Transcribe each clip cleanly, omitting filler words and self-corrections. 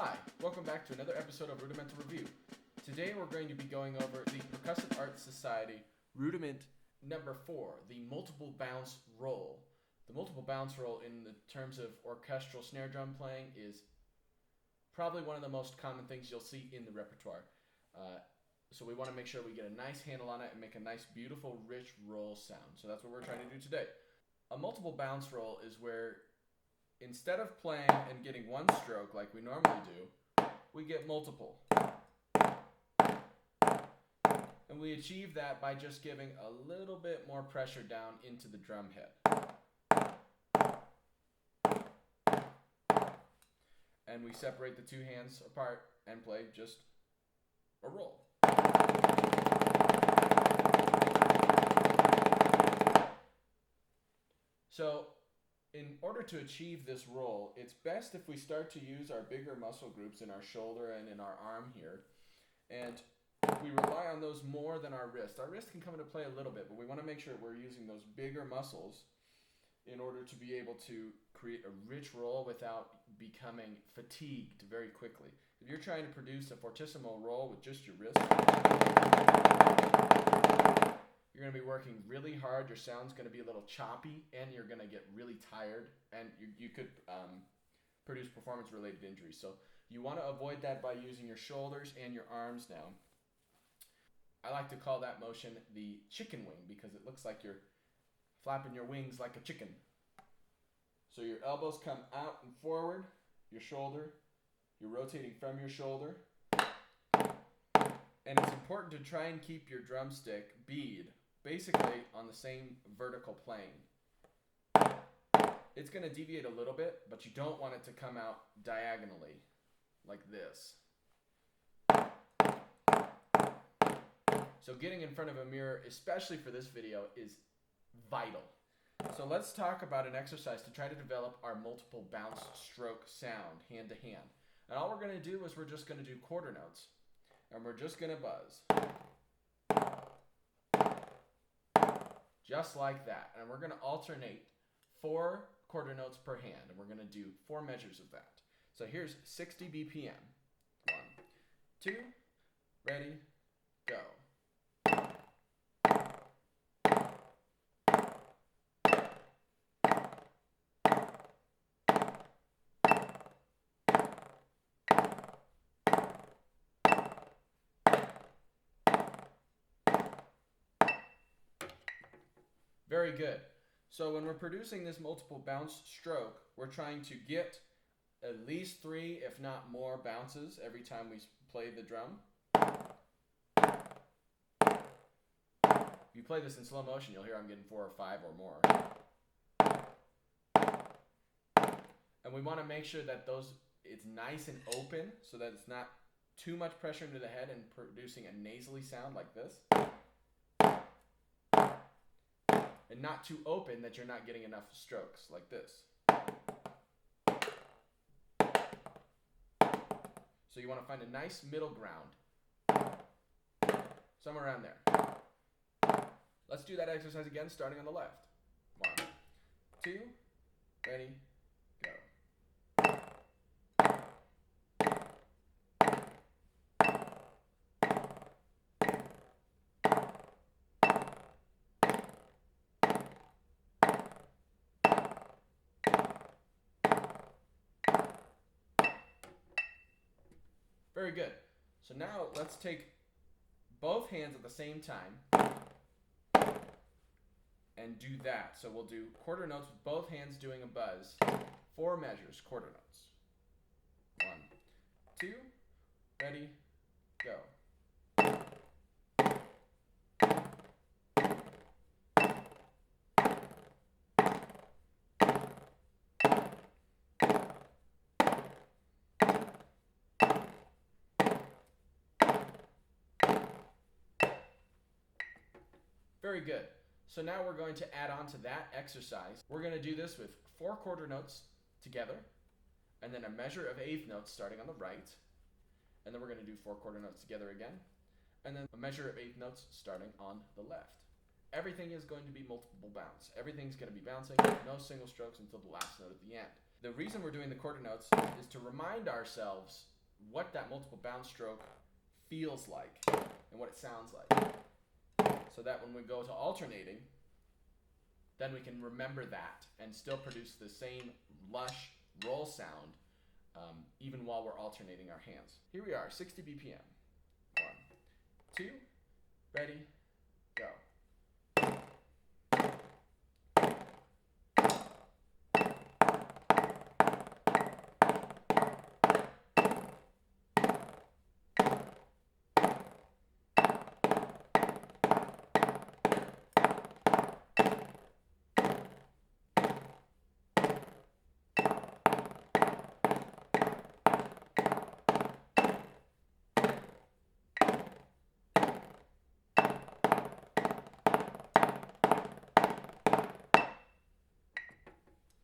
Hi, welcome back to another episode of Rudimental Review. Today we're going to be going over the Percussion Arts Society Rudiment number 4, the multiple bounce roll. The multiple bounce roll in the terms of orchestral snare drum playing is probably one of the most common things you'll see in the repertoire. So we want to make sure we get a nice handle on it and make a nice, beautiful, rich roll sound. So that's what we're trying to do today. A multiple bounce roll is where instead of playing and getting one stroke like we normally do, we get multiple. And we achieve that by just giving a little bit more pressure down into the drum head. And we separate the two hands apart and play just a roll. So, in order to achieve this roll, it's best if we start to use our bigger muscle groups in our shoulder and in our arm here. And we rely on those more than our wrist. Our wrist can come into play a little bit, but we want to make sure we're using those bigger muscles in order to be able to create a rich roll without becoming fatigued very quickly. If you're trying to produce a fortissimo roll with just your wrist, you're going to be working really hard, your sound's going to be a little choppy, and you're going to get really tired, and you could produce performance-related injuries. So you want to avoid that by using your shoulders and your arms now. I like to call that motion the chicken wing because it looks like you're flapping your wings like a chicken. So your elbows come out and forward, your shoulder, you're rotating from your shoulder. And it's important to try and keep your drumstick bead basically on the same vertical plane. It's going to deviate a little bit, but you don't want it to come out diagonally like this. So getting in front of a mirror, especially for this video, is vital. So let's talk about an exercise to try to develop our multiple bounce stroke sound hand to hand. And all we're going to do is we're just going to do quarter notes. And we're just going to buzz. Just like that. And we're going to alternate 4 quarter notes per hand. And we're going to do 4 measures of that. So here's 60 BPM. 1, 2, ready, go. Very good. So when we're producing this multiple bounce stroke, we're trying to get at least 3, if not more, bounces every time we play the drum. If you play this in slow motion, you'll hear I'm getting 4 or 5 or more. And we want to make sure that it's nice and open so that it's not too much pressure into the head and producing a nasally sound like this. And not too open that you're not getting enough strokes like this. So you want to find a nice middle ground. Somewhere around there. Let's do that exercise again, starting on the left. 1, 2, ready, go. Very good. So now let's take both hands at the same time and do that. So we'll do quarter notes with both hands doing a buzz. 4 measures, quarter notes. 1, 2, ready, go. Very good. So now we're going to add on to that exercise. We're going to do this with 4 quarter notes together, and then a measure of eighth notes starting on the right, and then we're going to do 4 quarter notes together again, and then a measure of eighth notes starting on the left. Everything is going to be multiple bounce. Everything's going to be bouncing, no single strokes until the last note at the end. The reason we're doing the quarter notes is to remind ourselves what that multiple bounce stroke feels like and what it sounds like. So that when we go to alternating, then we can remember that and still produce the same lush roll sound even while we're alternating our hands. Here we are, 60 BPM. 1, 2, ready, go.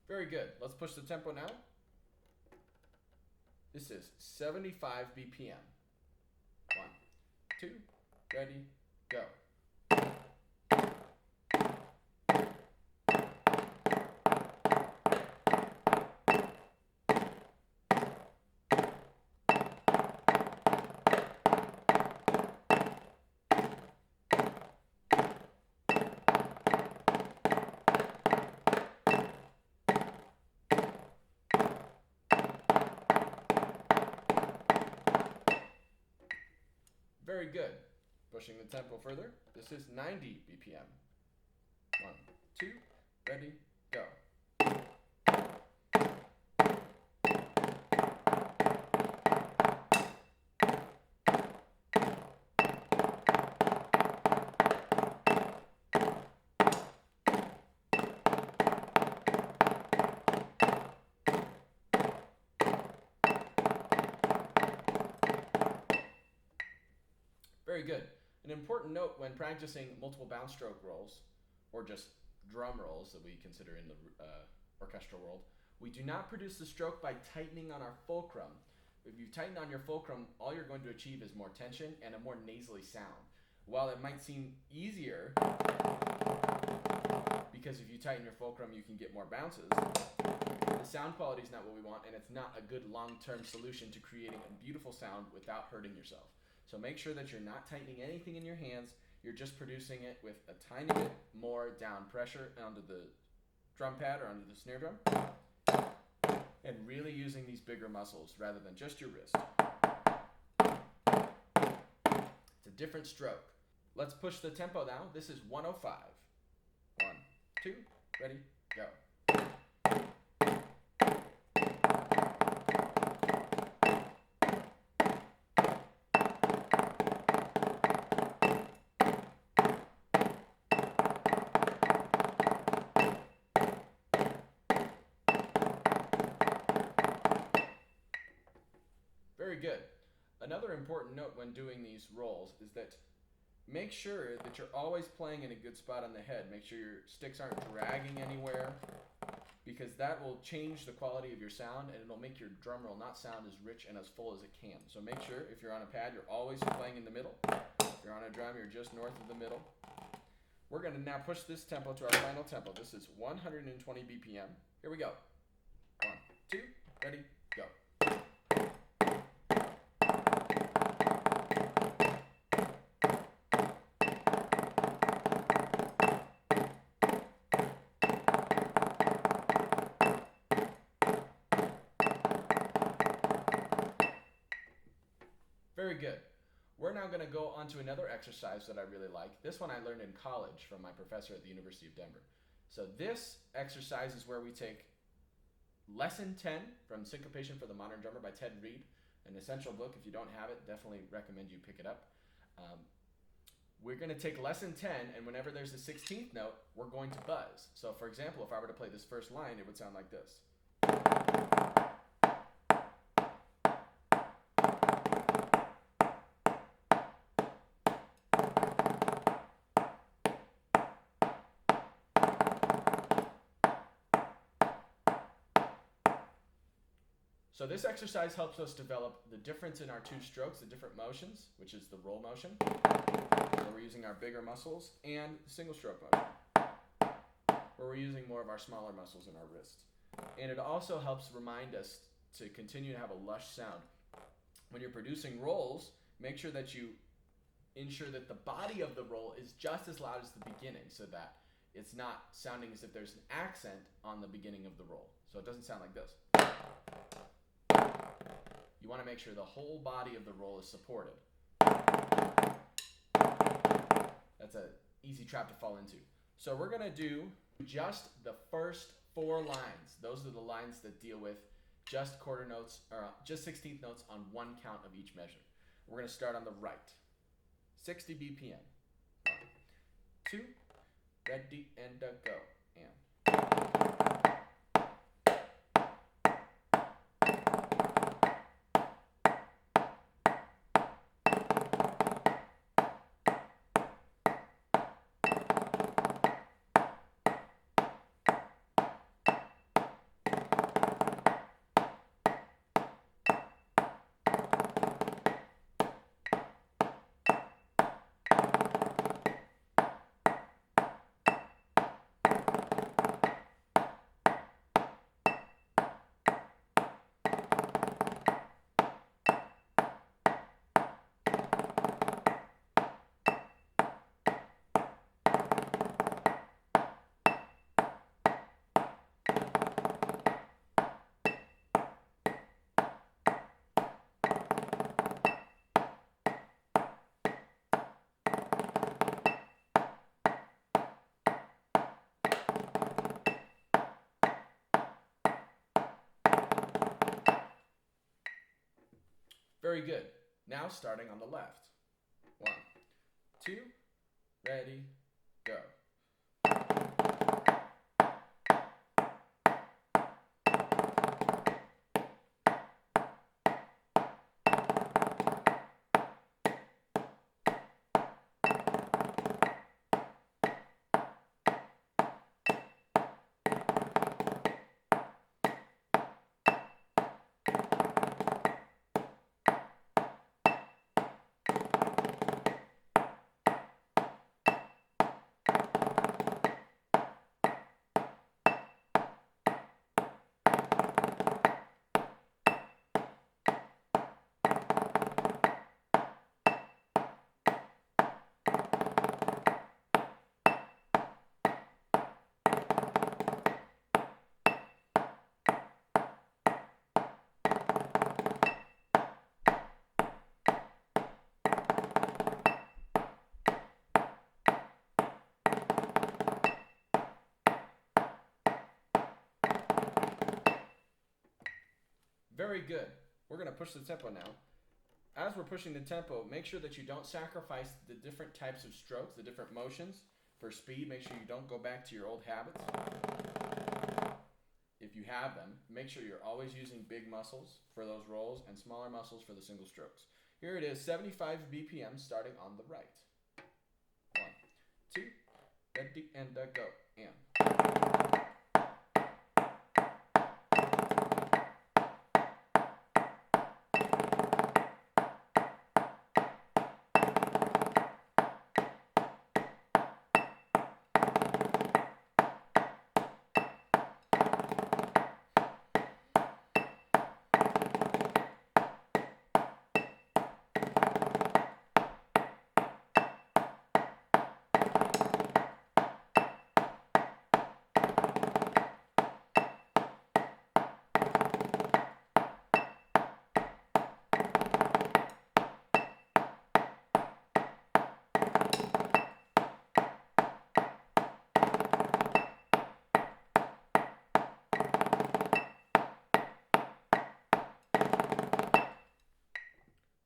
Very good. Let's push the tempo now. This is 75 BPM. 1, 2, ready, go. Very good. Pushing the tempo further. This is 90 BPM. 1, 2, ready, go. Very good. An important note when practicing multiple bounce stroke rolls, or just drum rolls that we consider in the orchestral world, we do not produce the stroke by tightening on our fulcrum. If you tighten on your fulcrum, all you're going to achieve is more tension and a more nasally sound. While it might seem easier, because if you tighten your fulcrum you can get more bounces, the sound quality is not what we want, and it's not a good long-term solution to creating a beautiful sound without hurting yourself. So make sure that you're not tightening anything in your hands. You're just producing it with a tiny bit more down pressure onto the drum pad or onto the snare drum, and really using these bigger muscles rather than just your wrist. It's a different stroke. Let's push the tempo now. This is 105. 1, 2, ready, go. Very good. Another important note when doing these rolls is that make sure that you're always playing in a good spot on the head. Make sure your sticks aren't dragging anywhere, because that will change the quality of your sound and it'll make your drum roll not sound as rich and as full as it can. So make sure if you're on a pad, you're always playing in the middle. If you're on a drum, you're just north of the middle. We're going to now push this tempo to our final tempo. This is 120 BPM. Here we go. 1, 2, ready, go. Very good. We're now going to go on to another exercise that I really like. This one I learned in college from my professor at the University of Denver. So this exercise is where we take Lesson 10 from Syncopation for the Modern Drummer by Ted Reed, an essential book. If you don't have it, definitely recommend you pick it up. We're going to take Lesson 10, and whenever there's a 16th note, we're going to buzz. So for example, if I were to play this first line, it would sound like this. So this exercise helps us develop the difference in our two strokes, the different motions, which is the roll motion, where we're using our bigger muscles, and single stroke motion, where we're using more of our smaller muscles in our wrists. And it also helps remind us to continue to have a lush sound. When you're producing rolls, make sure that you ensure that the body of the roll is just as loud as the beginning so that it's not sounding as if there's an accent on the beginning of the roll. So it doesn't sound like this. You want to make sure the whole body of the roll is supported. That's an easy trap to fall into. So we're going to do just the first 4 lines. Those are the lines that deal with just quarter notes, or just 16th notes on one count of each measure. We're going to start on the right. 60 BPM. 1, 2, ready, and go. And. Very good. Now starting on the left. 1, 2, ready, go. Very good. We're going to push the tempo now. As we're pushing the tempo, make sure that you don't sacrifice the different types of strokes, the different motions. For speed, make sure you don't go back to your old habits. If you have them, make sure you're always using big muscles for those rolls and smaller muscles for the single strokes. Here it is, 75 BPM starting on the right. 1, 2, ready, and go. And.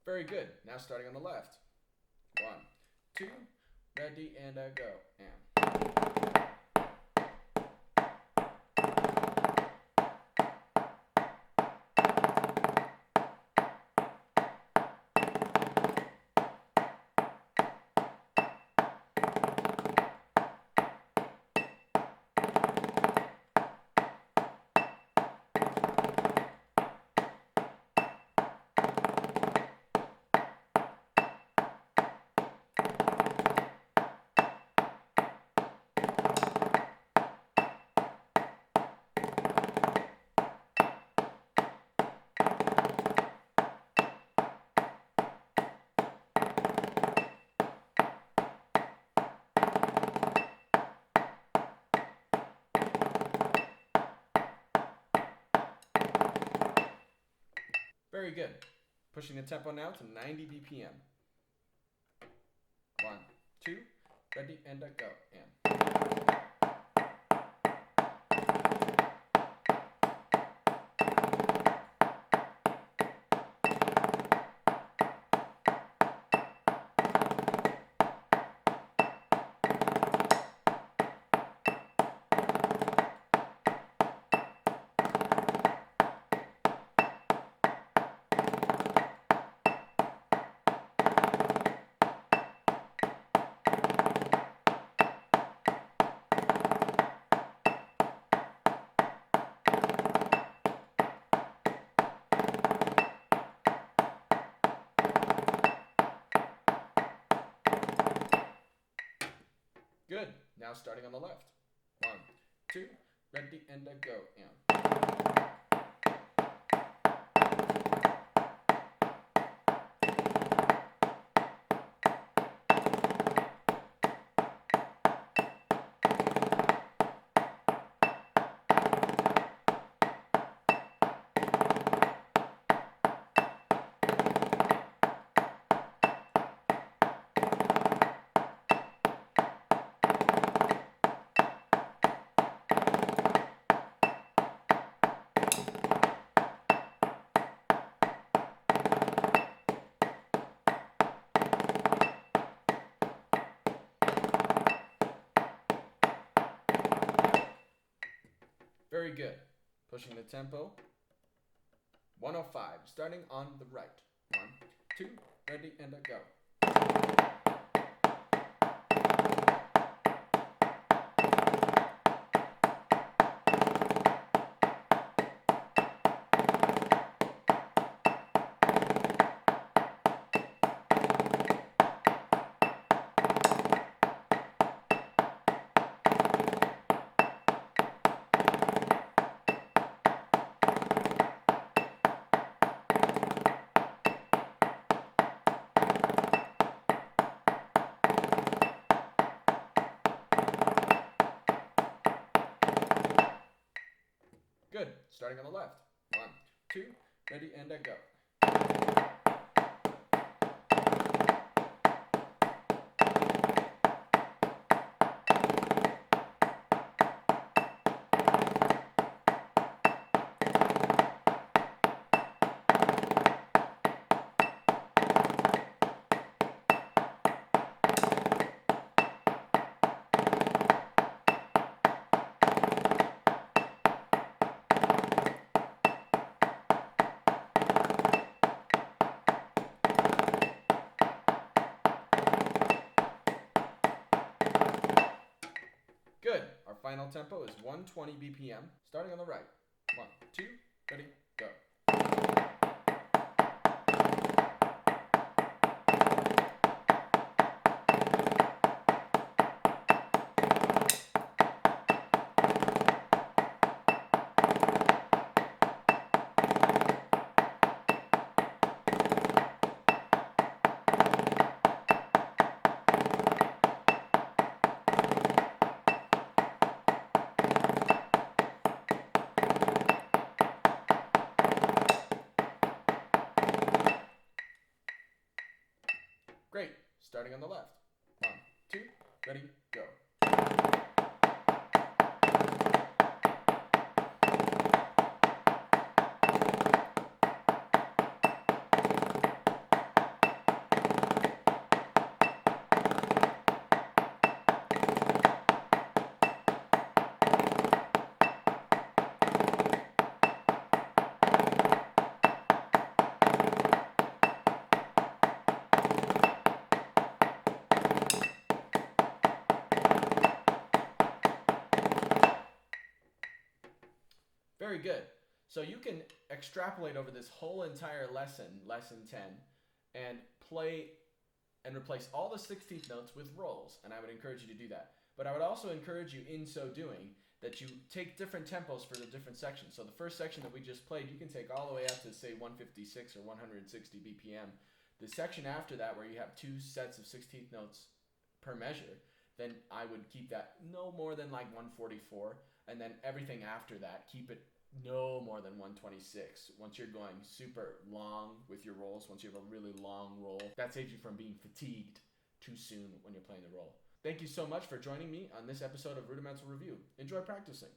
Very good. Now starting on the left. 1, 2, ready, and go. And. Very good. Pushing the tempo now to 90 BPM. 1, 2, ready, and go. And. Good. Now starting on the left. 1, 2, ready, and go. And. Very good. Pushing the tempo. 105, starting on the right. 1, 2, ready, and go. Good. Starting on the left. 1, 2, ready, and go. Good. Our final tempo is 120 BPM, starting on the right. 1, 2, ready, go. Great. Starting on the left. 1, 2, ready, go. Very good. So you can extrapolate over this whole entire lesson, lesson 10, and play and replace all the 16th notes with rolls, and I would encourage you to do that. But I would also encourage you, in so doing, that you take different tempos for the different sections. So the first section that we just played, you can take all the way up to, say, 156 or 160 BPM. The section after that, where you have 2 sets of 16th notes per measure, then I would keep that no more than like 144, and then everything after that, keep it no more than 126. Once you're going super long with your rolls, once you have a really long roll, that saves you from being fatigued too soon when you're playing the roll. Thank you so much for joining me on this episode of Rudimental Review. Enjoy practicing.